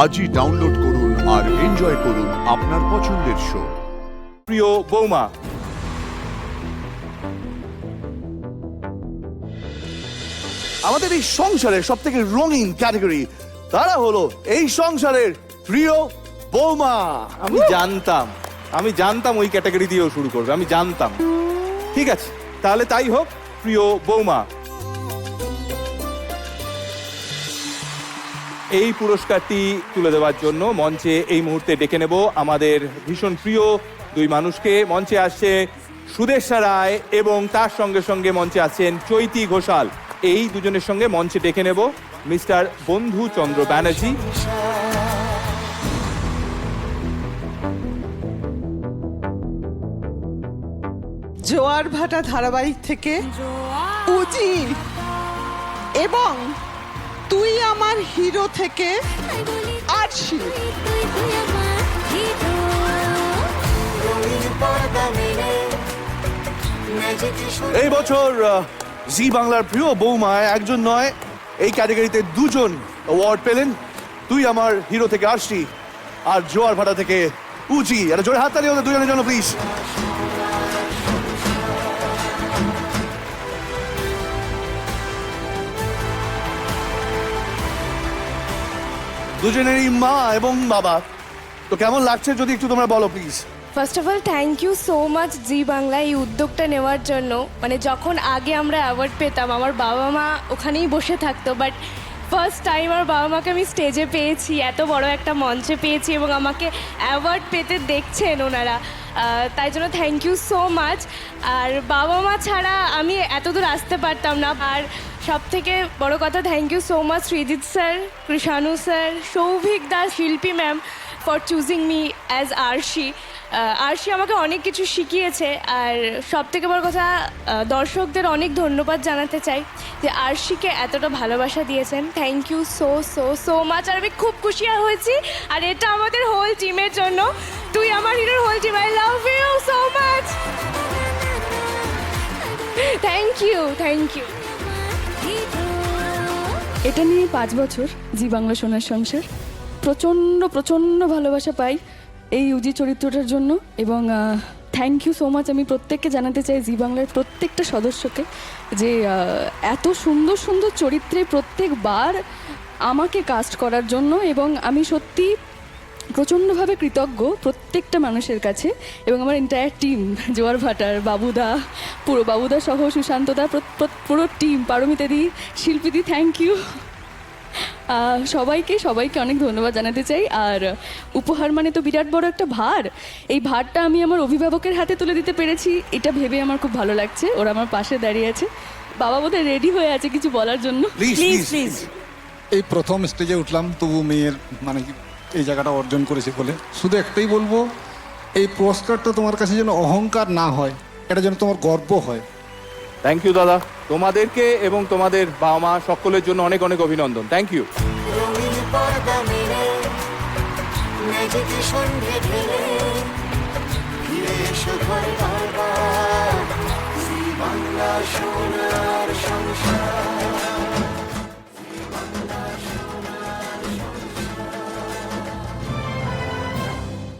আজই ডাউনলোড করুন আর এনজয় করুন আপনার পছন্দের শো। প্রিয় বৌমা, আমাদের এই সংসারের সব থেকে রঙিন ক্যাটাগরি তারা হলো এই সংসারের প্রিয় বৌমা। আমি জানতাম ওই ক্যাটাগরি দিয়েও শুরু করবে, আমি জানতাম। ঠিক আছে, তাহলে তাই হোক। প্রিয় বৌমা, এই পুরস্কারটি তুলে দেওয়ার জন্য মঞ্চে এই মুহূর্তে ডেকে নেব আমাদের ভীষণ প্রিয় দুই মানুষকে। মঞ্চে আসছে সুদেশা রায় এবং তার সঙ্গে সঙ্গে মঞ্চে আছেন চৈতি ঘোষাল। এই দুজনের সঙ্গে মঞ্চে ডেকে নেব মিস্টার বন্ধু চন্দ্র ব্যানার্জি। জোয়ার ভাটা ধারাবাহিক থেকে উজি এবং তুই আমার হিরো থেকে আরশি। এই বছর জি বাংলার প্রিয় বৌমায় একজন নয়, এই ক্যাটাগরিতে দুজন অ্যাওয়ার্ড পেলেন। তুই আমার হিরো থেকে আরশি আর জোয়ার ভাটা থেকে উজি। একটা জোরে হাততালি ওদের দুজনের জন্য প্লিজ। দুজনেরই মা এবং বাবা। তো কেমন লাগছে যদি একটু তোমরা বলো please. First of all thank you so much Zee Bangla এই উদ্যোগটা নেওয়ার জন্য। মানে যখন আগে আমরা অ্যাওয়ার্ড পেতাম আমার বাবা মা ওখানেই বসে থাকতো, বাট ফার্স্ট টাইম আমার বাবা মাকে আমি স্টেজে পেয়েছি, এত বড় একটা মঞ্চে পেয়েছি এবং আমাকে অ্যাওয়ার্ড পেতে দেখছেন ওনারা। তাই জন্য থ্যাংক ইউ সো মাচ। আর বাবা মা ছাড়া আমি এতদূর আসতে পারতাম না। আর সব থেকে বড় কথা thank you so much Srijit sir, Krishanu sir, Souvik Das, Shilpi ma'am for choosing me as Arshi. Arshi আমাকে অনেক কিছু শিখিয়েছে। আর সব থেকে বড় কথা দর্শকদের অনেক ধন্যবাদ জানাতে চাই যে আরশিকে এতটা ভালোবাসা দিয়েছেন। Thank you so so so much. আর আমি খুব খুশি হয়েছি। আর এটা আমাদের হোল টিমের জন্য। তুই আমার হিরোর whole team, I love you so much. Thank you, thank you. এটা নিয়ে 5 বছর জি বাংলা সোনার সংসার। প্রচণ্ড প্রচণ্ড ভালোবাসা পাই এই উজি চরিত্রটার জন্য এবং থ্যাংক ইউ সো মাচ। আমি প্রত্যেককে জানাতে চাই জি বাংলার প্রত্যেকটা সদস্যকে যে এত সুন্দর সুন্দর চরিত্রে প্রত্যেকবার আমাকে কাস্ট করার জন্য। এবং আমি সত্যি প্রচণ্ডভাবে কৃতজ্ঞ প্রত্যেকটা মানুষের কাছে এবং আমার এন্টায়ার টিম, জোয়ার ভাটার বাবুদা, পুরো বাবুদা সহ সুশান্তদা, পুরো টিম, পারমিতাদি, শিল্পীদি, থ্যাংক ইউ সবাইকে অনেক ধন্যবাদ জানাতে চাই। আর উপহার মানে তো বিরাট বড় একটা ভার, এই ভারটা আমি আমার অভিভাবকের হাতে তুলে দিতে পেরেছি, এটা ভেবে আমার খুব ভালো লাগছে। ওরা আমার পাশে দাঁড়িয়ে আছে। বাবা বোধহয় রেডি হয়ে আছে কিছু বলার জন্য। Please please. এই প্রথম স্টেজে উঠলাম, তবু মেয়ের মানে এই জায়গাটা অর্জন করেছে বলে শুধু একটাই বলবো, এই পুরস্কারটা তোমার কাছে যেন অহংকার না হয়, এটা যেন তোমার গর্ব হয়। থ্যাংক ইউ দাদা, তোমাদেরকে এবং তোমাদের বাবা মা সকলের জন্য অনেক অনেক অভিনন্দন। Thank you. বাংলা সোনার সংসার।